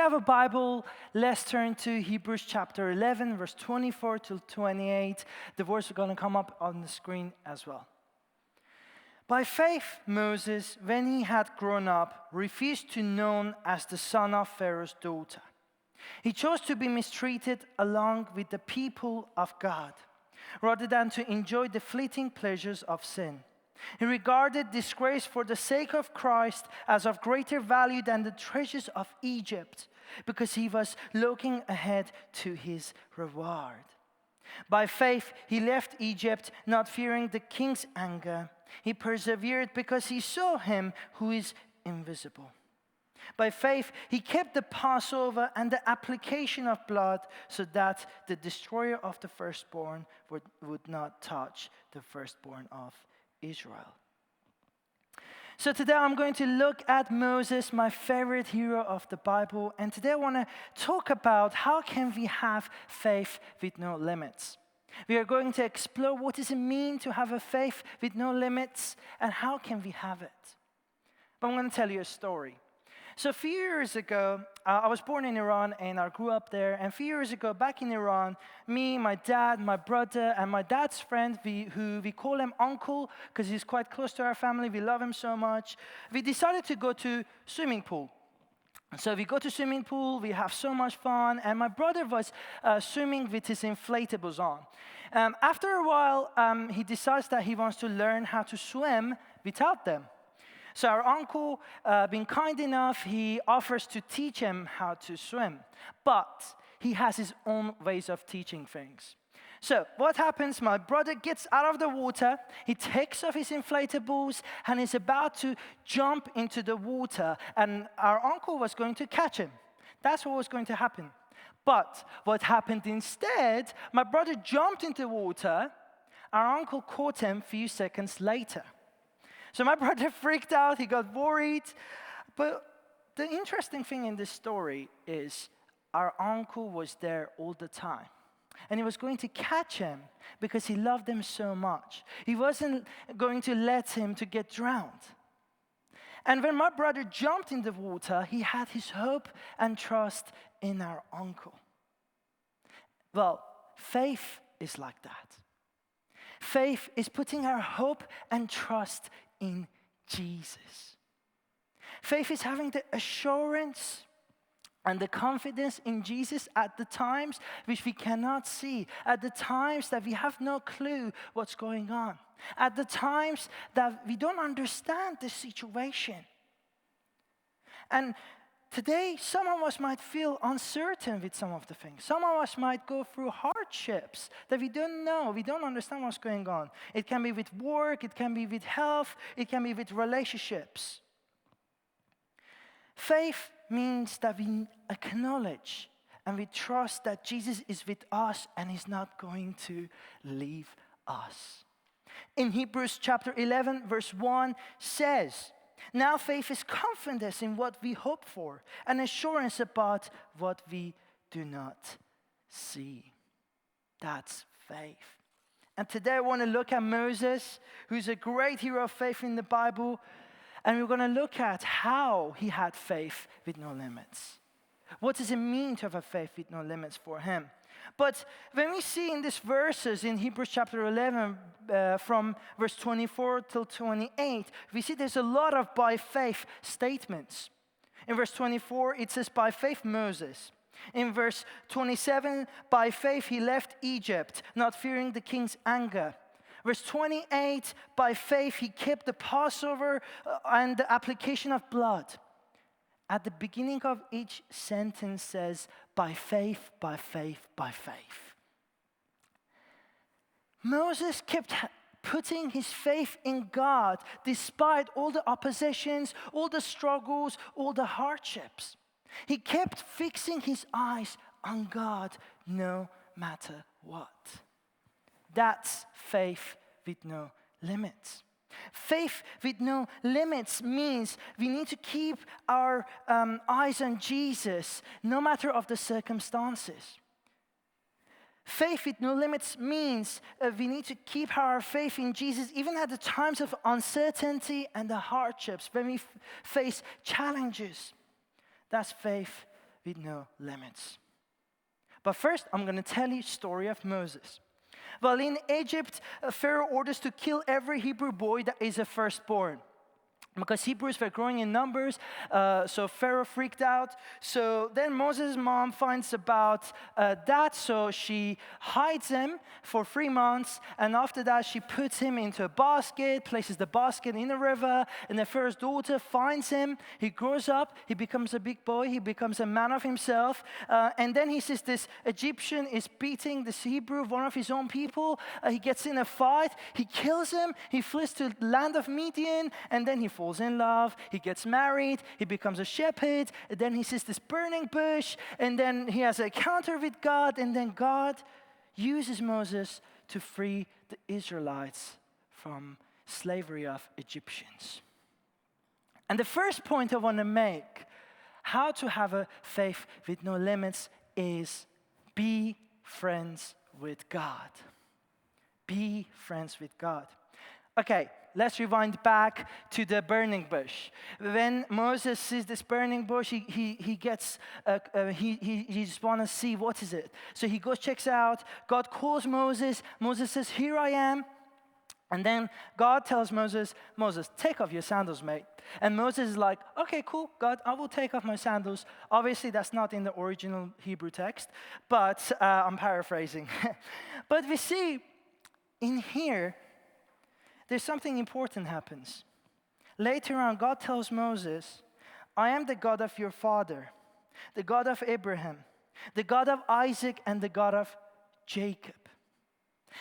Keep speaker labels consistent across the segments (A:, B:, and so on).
A: Have a Bible, let's turn to Hebrews chapter 11, verse 24 to 28. The words are going to come up on the screen as well. By faith, Moses, when he had grown up, refused to be known as the son of Pharaoh's daughter. He chose to be mistreated along with the people of God, rather than to enjoy the fleeting pleasures of sin. He regarded disgrace for the sake of Christ as of greater value than the treasures of Egypt, because he was looking ahead to his reward. By faith, he left Egypt, not fearing the king's anger. He persevered because he saw him who is invisible. By faith, he kept the Passover and the application of blood, so that the destroyer of the firstborn would not touch the firstborn of Israel. So today I'm going to look at Moses, my favorite hero of the Bible, and today I want to talk about how can we have faith with no limits. We are going to explore what does it mean to have a faith with no limits and how can we have it. But I'm going to tell you a story. So a few years ago, I was born in Iran and I grew up there. And a few years ago, back in Iran, me, my dad, my brother, and my dad's friend, who we call him Uncle because he's quite close to our family. We love him so much. We decided to go to swimming pool. So we go to swimming pool, we have so much fun, and my brother was swimming with his inflatables on. After a while, he decides that he wants to learn how to swim without them. So our uncle, being kind enough, he offers to teach him how to swim. But he has his own ways of teaching things. So what happens? My brother gets out of the water, he takes off his inflatables, and is about to jump into the water. And our uncle was going to catch him. That's what was going to happen. But what happened instead, my brother jumped into the water, our uncle caught him a few seconds later. So my brother freaked out, he got worried. But the interesting thing in this story is our uncle was there all the time. And he was going to catch him because he loved him so much. He wasn't going to let him to get drowned. And when my brother jumped in the water, he had his hope and trust in our uncle. Well, faith is like that. Faith is putting our hope and trust in Jesus. Faith is having the assurance and the confidence in Jesus at the times which we cannot see, at the times that we have no clue what's going on, at the times that we don't understand the situation. And today, some of us might feel uncertain with some of the things. Some of us might go through hardships that we don't know. We don't understand what's going on. It can be with work, it can be with health, it can be with relationships. Faith means that we acknowledge and we trust that Jesus is with us and is not going to leave us. In Hebrews chapter 11, verse 1 says, now faith is confidence in what we hope for, and assurance about what we do not see. That's faith. And today I want to look at Moses, who's a great hero of faith in the Bible, and we're going to look at how he had faith with no limits. What does it mean to have a faith with no limits for him? But when we see in these verses in Hebrews chapter 11, from verse 24 till 28, we see there's a lot of by faith statements. In verse 24, it says, by faith Moses. In verse 27, by faith he left Egypt, not fearing the king's anger. Verse 28, by faith he kept the Passover and the application of blood. At the beginning of each sentence says, by faith, by faith, by faith. Moses kept putting his faith in God despite all the oppositions, all the struggles, all the hardships. He kept fixing his eyes on God no matter what. That's faith with no limits. Faith with no limits means we need to keep our eyes on Jesus no matter of the circumstances. Faith with no limits means we need to keep our faith in Jesus even at the times of uncertainty and the hardships, when we face challenges. That's faith with no limits. But first, I'm going to tell you the story of Moses. Well, in Egypt, Pharaoh orders to kill every Hebrew boy that is a firstborn. Because Hebrews were growing in numbers, so Pharaoh freaked out. So then Moses' mom finds about that, so she hides him for 3 months, and after that she puts him into a basket, places the basket in a river, and the Pharaoh's daughter finds him. He grows up, he becomes a big boy, he becomes a man of himself, and then he sees this Egyptian is beating this Hebrew, one of his own people. He gets in a fight, he kills him, he flees to the land of Midian, and then he falls in love, he gets married, he becomes a shepherd, and then he sees this burning bush, and then he has an encounter with God, and then God uses Moses to free the Israelites from slavery of Egyptians. And the first point I want to make, how to have a faith with no limits, is be friends with God. Be friends with God. Okay, let's rewind back to the burning bush. When Moses sees this burning bush, he just wants to see what is it. So he goes, checks out. God calls Moses. Moses says, "Here I am." And then God tells Moses, "Moses, take off your sandals, mate." And Moses is like, "Okay, cool, God, I will take off my sandals." Obviously, that's not in the original Hebrew text, but I'm paraphrasing. But we see in here, there's something important happens. Later on, God tells Moses, "I am the God of your father, the God of Abraham, the God of Isaac, and the God of Jacob."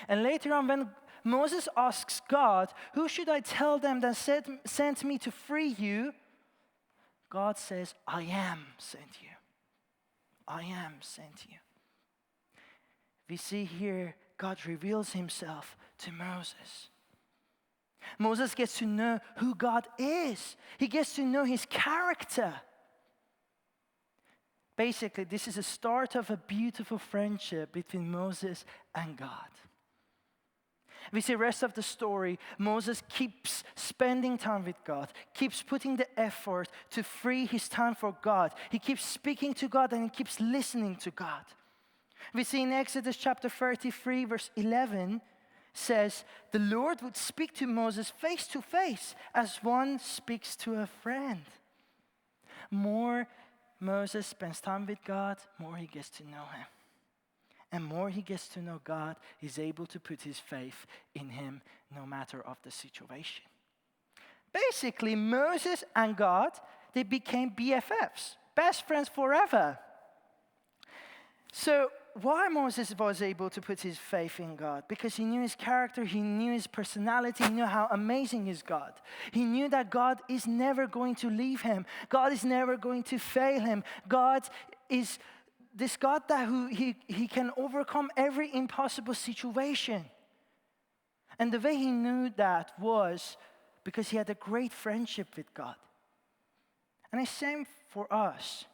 A: And later on, when Moses asks God, "Who should I tell them that sent me to free you?" God says, "I am sent you. I am sent you." We see here, God reveals himself to Moses. Moses gets to know who God is. He gets to know his character. Basically, this is the start of a beautiful friendship between Moses and God. We see the rest of the story. Moses keeps spending time with God, keeps putting the effort to free his time for God. He keeps speaking to God and he keeps listening to God. We see in Exodus chapter 33, verse 11, says, "The Lord would speak to Moses face to face as one speaks to a friend." More Moses spends time with God, more he gets to know him. And more he gets to know God, he's able to put his faith in him no matter of the situation. Basically, Moses and God, they became BFFs, best friends forever. So why Moses was able to put his faith in God? Because he knew his character, he knew his personality, he knew how amazing is God. He knew that God is never going to leave him. God is never going to fail him. God is this God that he can overcome every impossible situation. And the way he knew that was because he had a great friendship with God. And it's the same for us.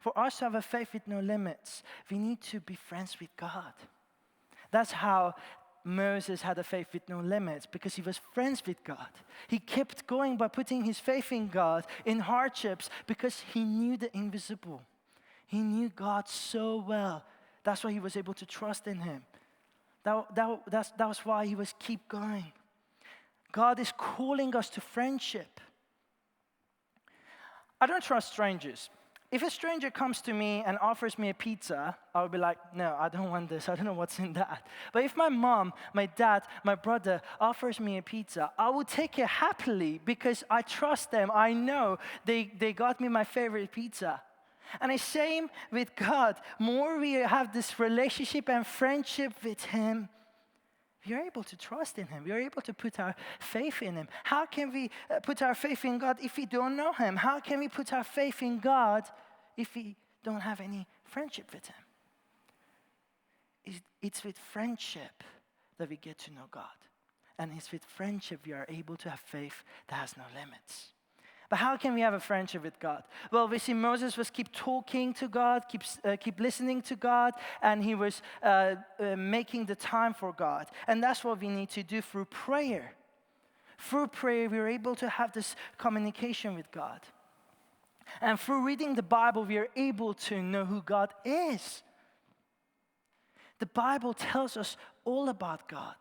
A: For us to have a faith with no limits, we need to be friends with God. That's how Moses had a faith with no limits, because he was friends with God. He kept going by putting his faith in God in hardships because he knew the invisible. He knew God so well. That's why he was able to trust in him. That was why he was keep going. God is calling us to friendship. I don't trust strangers. If a stranger comes to me and offers me a pizza, I'll be like, "No, I don't want this. I don't know what's in that." But if my mom, my dad, my brother offers me a pizza, I will take it happily because I trust them. I know they got me my favorite pizza. And the same with God. More we have this relationship and friendship with him, we are able to trust in him. We are able to put our faith in him. How can we put our faith in God if we don't know him? How can we put our faith in God if we don't have any friendship with him? It's with friendship that we get to know God. And it's with friendship we are able to have faith that has no limits. But how can we have a friendship with God? Well, we see Moses was keep talking to God, keep listening to God, and he was making the time for God. And that's what we need to do through prayer. Through prayer, we're able to have this communication with God. And through reading the Bible, we are able to know who God is. The Bible tells us all about God.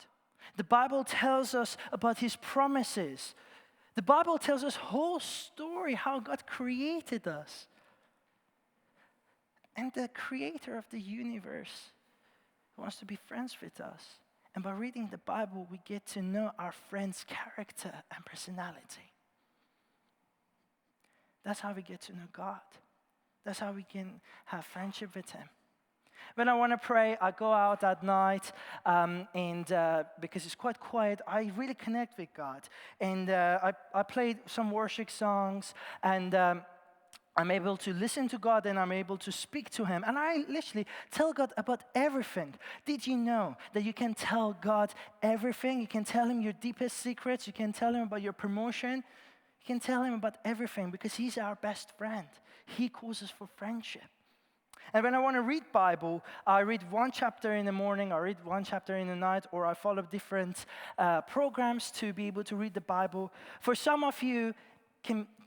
A: The Bible tells us about His promises. The Bible tells us whole story, how God created us. And the creator of the universe wants to be friends with us. And by reading the Bible, we get to know our friend's character and personality. That's how we get to know God. That's how we can have friendship with Him. When I want to pray, I go out at night, and because it's quite quiet, I really connect with God. And I play some worship songs, and I'm able to listen to God, and I'm able to speak to Him. And I literally tell God about everything. Did you know that you can tell God everything? You can tell Him your deepest secrets. You can tell Him about your promotion. You can tell Him about everything because He's our best friend. He calls us for friendship. And when I want to read Bible, I read one chapter in the morning, I read one chapter in the night, or I follow different programs to be able to read the Bible. For some of you,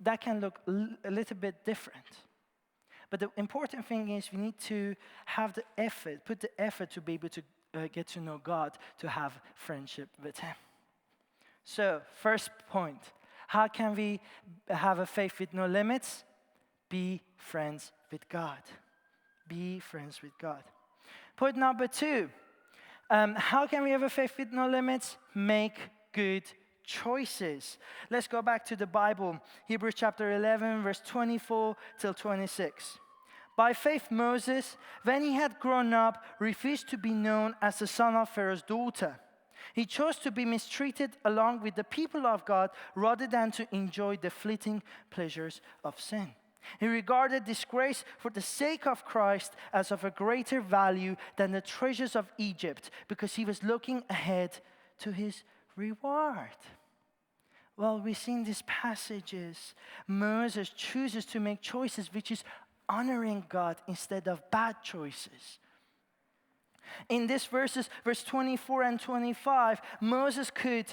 A: that can look a little bit different. But the important thing is we need to have the effort, put the effort to be able to get to know God, to have friendship with Him. So, first point, how can we have a faith with no limits? Be friends with God. Be friends with God. Point number 2, how can we have a faith with no limits? Make good choices. Let's go back to the Bible. Hebrews chapter 11, verse 24 till 26. By faith, Moses, when he had grown up, refused to be known as the son of Pharaoh's daughter. He chose to be mistreated along with the people of God rather than to enjoy the fleeting pleasures of sin. He regarded disgrace for the sake of Christ as of a greater value than the treasures of Egypt because he was looking ahead to his reward. Well, we see in these passages, Moses chooses to make choices which is honoring God instead of bad choices. In these verses, verse 24 and 25, Moses could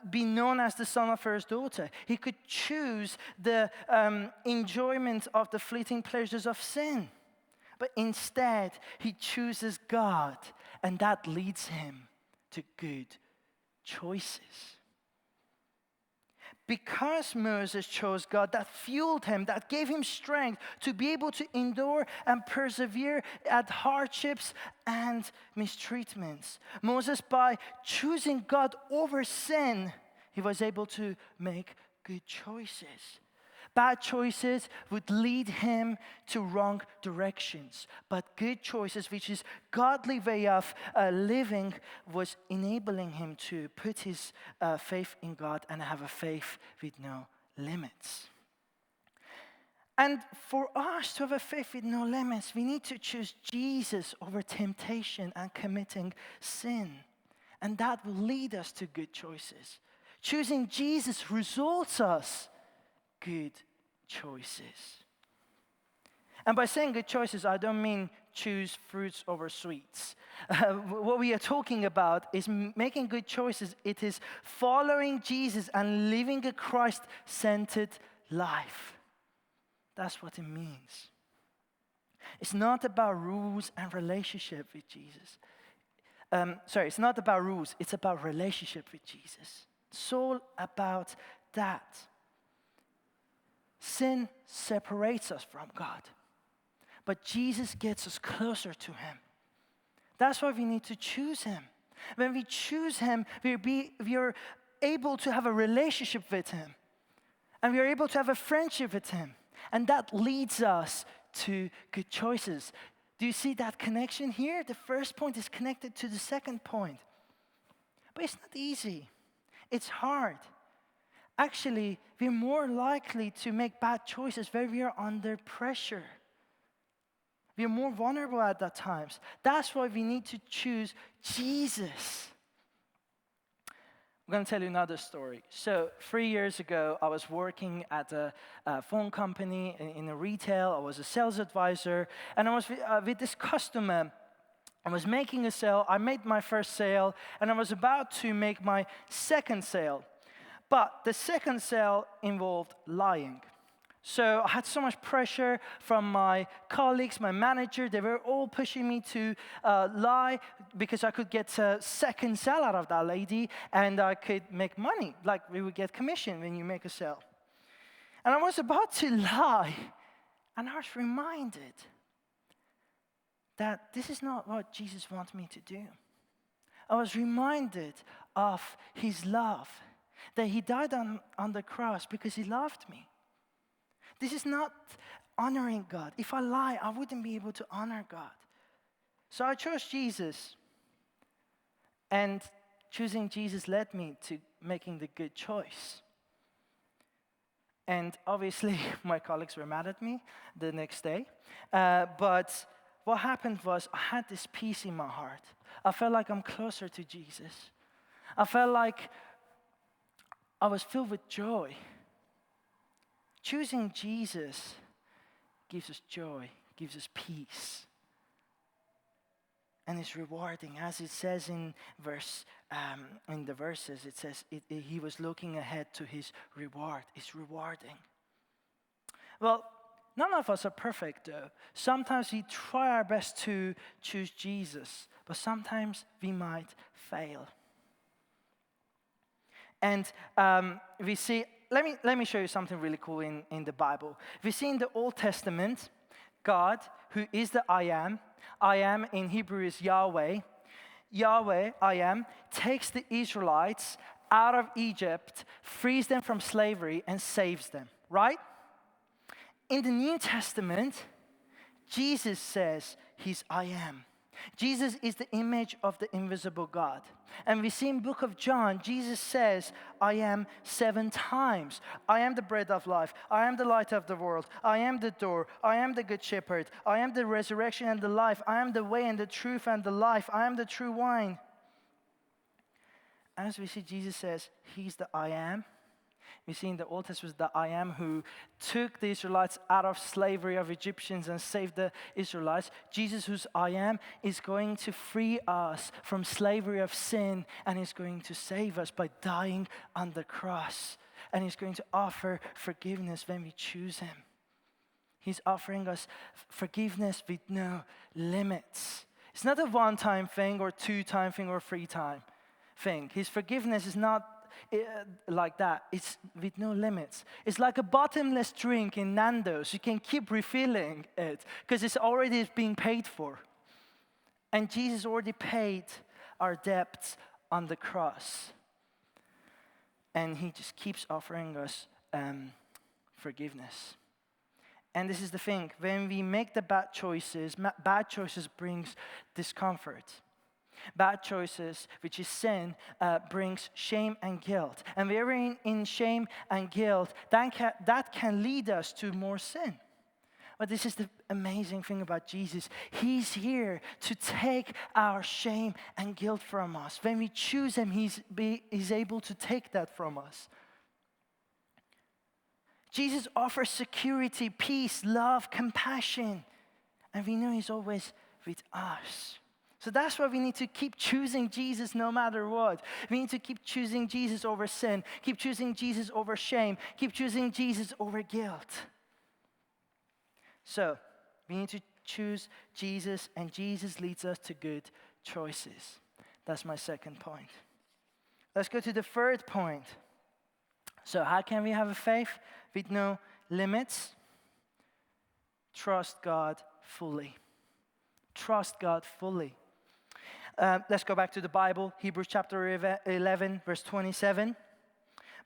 A: be known as the son of Pharaoh's daughter. He could choose the enjoyment of the fleeting pleasures of sin. But instead, he chooses God, and that leads him to good choices. Because Moses chose God, that fueled him, that gave him strength to be able to endure and persevere at hardships and mistreatments. Moses, by choosing God over sin, he was able to make good choices. Bad choices would lead him to wrong directions. But good choices, which is godly way of living, was enabling him to put his faith in God and have a faith with no limits. And for us to have a faith with no limits, we need to choose Jesus over temptation and committing sin. And that will lead us to good choices. Choosing Jesus results us good choices. And by saying good choices, I don't mean choose fruits over sweets. What we are talking about is making good choices. It is following Jesus and living a Christ-centered life. That's what it means. It's not about rules and relationship with Jesus. It's not about rules. It's about relationship with Jesus. It's all about that. Sin separates us from God, but Jesus gets us closer to Him. That's why we need to choose Him. When we choose Him, we are able to have a relationship with Him, and we are able to have a friendship with Him, and that leads us to good choices. Do you see that connection here? The first point is connected to the second point. But it's not easy. It's hard. Actually, we're more likely to make bad choices when we are under pressure. We are more vulnerable at that times. That's why we need to choose Jesus. I'm going to tell you another story. So 3 years ago, I was working at a phone company in a retail. I was a sales advisor, and I was with this customer. I was making a sale. I made my first sale, and I was about to make my second sale. But the second sale involved lying. So I had so much pressure from my colleagues, my manager. They were all pushing me to lie because I could get a second sale out of that lady and I could make money. Like we would get commission when you make a sale. And I was about to lie, and I was reminded that this is not what Jesus wants me to do. I was reminded of his love, that he died on the cross because he loved me. This is not honoring God. If I lie, I wouldn't be able to honor God. So I chose Jesus. And choosing Jesus led me to making the good choice. And obviously, my colleagues were mad at me the next day. But what happened was I had this peace in my heart. I felt like I'm closer to Jesus. I felt like I was filled with joy. Choosing Jesus gives us joy, gives us peace. And it's rewarding. As it says in the verses, it says he was looking ahead to his reward. It's rewarding. Well, none of us are perfect, though. Sometimes we try our best to choose Jesus, but sometimes we might fail. And we see, let me show you something really cool in the Bible. We see in the Old Testament, God, who is the I am in Hebrew is Yahweh. Yahweh, I am, takes the Israelites out of Egypt, frees them from slavery, and saves them, right? In the New Testament, Jesus says he's I am. Jesus is the image of the invisible God. And we see in the book of John, Jesus says, I am 7 times. I am the bread of life. I am the light of the world. I am the door. I am the good shepherd. I am the resurrection and the life. I am the way and the truth and the life. I am the true wine. As we see, Jesus says, he's the I am. We see in the Old Testament the I am who took the Israelites out of slavery of Egyptians and saved the Israelites. Jesus, who's I am, is going to free us from slavery of sin, and is going to save us by dying on the cross. And he's going to offer forgiveness when we choose him. He's offering us forgiveness with no limits. It's not a one-time thing or two-time thing or three-time thing. His forgiveness is not like that. It's with no limits. It's like a bottomless drink in Nando's. You can keep refilling it because it's already being paid for. And Jesus already paid our debts on the cross. And he just keeps offering us forgiveness. And this is the thing. When we make the bad choices brings discomfort. Bad choices, which is sin, brings shame and guilt. And when we're in shame and guilt, that can lead us to more sin. But this is the amazing thing about Jesus. He's here to take our shame and guilt from us. When we choose him, he's able to take that from us. Jesus offers security, peace, love, compassion. And we know he's always with us. So that's why we need to keep choosing Jesus no matter what. We need to keep choosing Jesus over sin, keep choosing Jesus over shame, keep choosing Jesus over guilt. So we need to choose Jesus, and Jesus leads us to good choices. That's my second point. Let's go to the third point. So how can we have a faith with no limits? Trust God fully. Trust God fully. Let's go back to the Bible, Hebrews chapter 11, verse 27.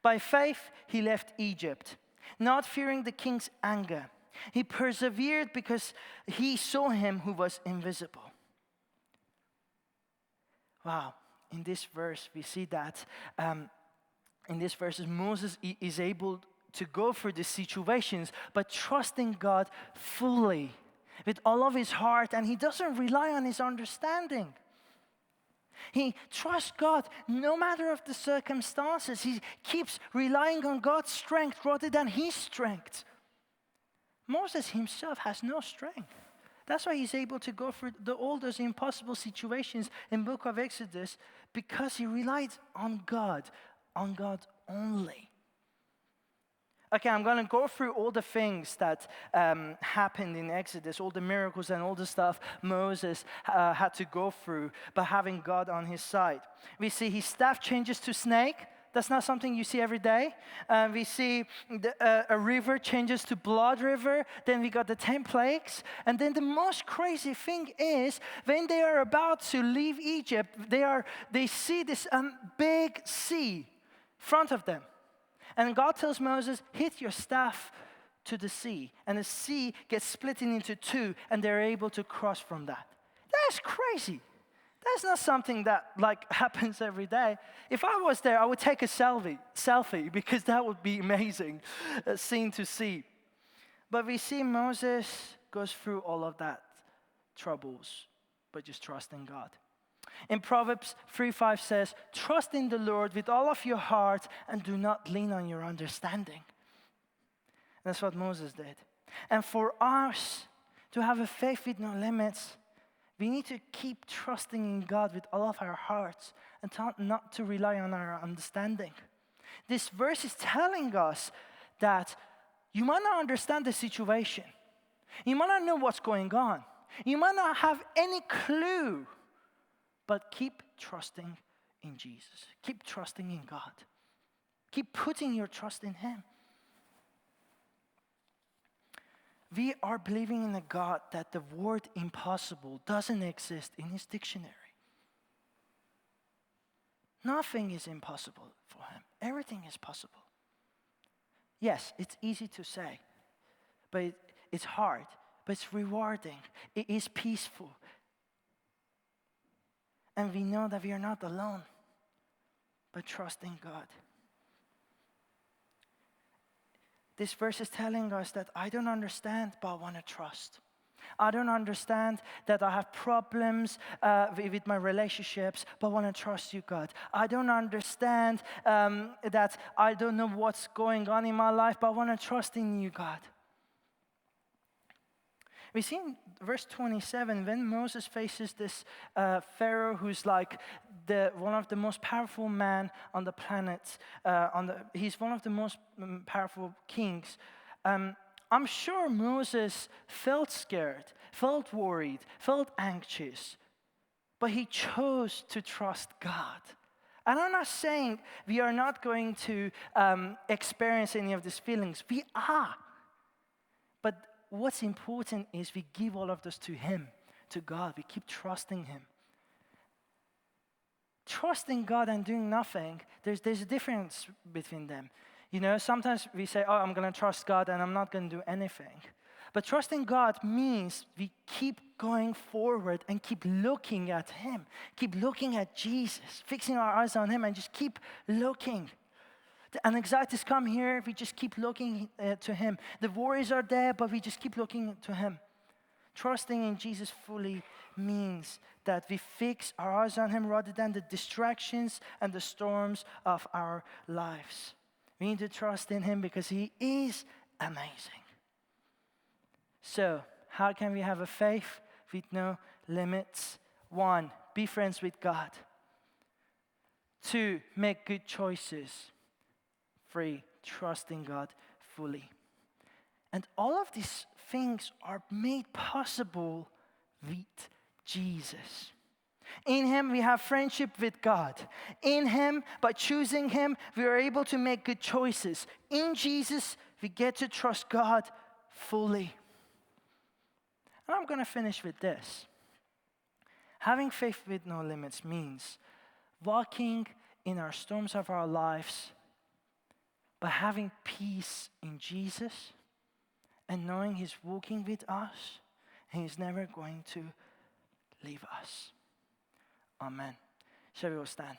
A: By faith, he left Egypt, not fearing the king's anger. He persevered because he saw him who was invisible. Wow, in this verse, we see that in this verse, Moses is able to go through the situations, but trusting God fully with all of his heart, and he doesn't rely on his understanding. He trusts God no matter of the circumstances. He keeps relying on God's strength rather than his strength. Moses himself has no strength. That's why he's able to go through all those impossible situations in the book of Exodus, because he relied on God only. Okay, I'm going to go through all the things that happened in Exodus, all the miracles and all the stuff Moses had to go through by having God on his side. We see his staff changes to snake. That's not something you see every day. We see a river changes to blood river. Then we got the 10 plagues. And then the most crazy thing is when they are about to leave Egypt, they see this big sea in front of them. And God tells Moses, hit your staff to the sea. And the sea gets split into two, and they're able to cross from that. That's crazy. That's not something that happens every day. If I was there, I would take a selfie because that would be amazing, scene to see. But we see Moses goes through all of that troubles, but just trusting God. In Proverbs 3:5 says, trust in the Lord with all of your heart and do not lean on your understanding. That's what Moses did. And for us to have a faith with no limits, we need to keep trusting in God with all of our hearts and not to rely on our understanding. This verse is telling us that you might not understand the situation. You might not know what's going on. You might not have any clue. But keep trusting in Jesus. Keep trusting in God. Keep putting your trust in Him. We are believing in a God that the word impossible doesn't exist in His dictionary. Nothing is impossible for Him. Everything is possible. Yes, it's easy to say, but it's hard, but it's rewarding. It is peaceful. And we know that we are not alone, but trusting God. This verse is telling us that I don't understand, but I want to trust. I don't understand that I have problems with my relationships, but I want to trust you, God. I don't understand that I don't know what's going on in my life, but I want to trust in you, God. We see in verse 27, when Moses faces this Pharaoh who's like one of the most powerful men on the planet, he's one of the most powerful kings. I'm sure Moses felt scared, felt worried, felt anxious, but he chose to trust God. And I'm not saying we are not going to experience any of these feelings. We are. But what's important is we give all of this to Him, to God. We keep trusting Him. Trusting God and doing nothing, there's a difference between them. You know, sometimes we say, oh, I'm going to trust God and I'm not going to do anything. But trusting God means we keep going forward and keep looking at Him. Keep looking at Jesus, fixing our eyes on Him and just keep looking. The anxieties come here, we just keep looking to Him. The worries are there, but we just keep looking to Him. Trusting in Jesus fully means that we fix our eyes on Him rather than the distractions and the storms of our lives. We need to trust in Him because He is amazing. So, how can we have a faith with no limits? 1, be friends with God. 2, make good choices. 3, trust in God fully. And all of these things are made possible with Jesus. In Him, we have friendship with God. In Him, by choosing Him, we are able to make good choices. In Jesus, we get to trust God fully. And I'm going to finish with this. Having faith with no limits means walking in our storms of our lives, but having peace in Jesus and knowing He's walking with us and He's never going to leave us. Amen. Shall we all stand?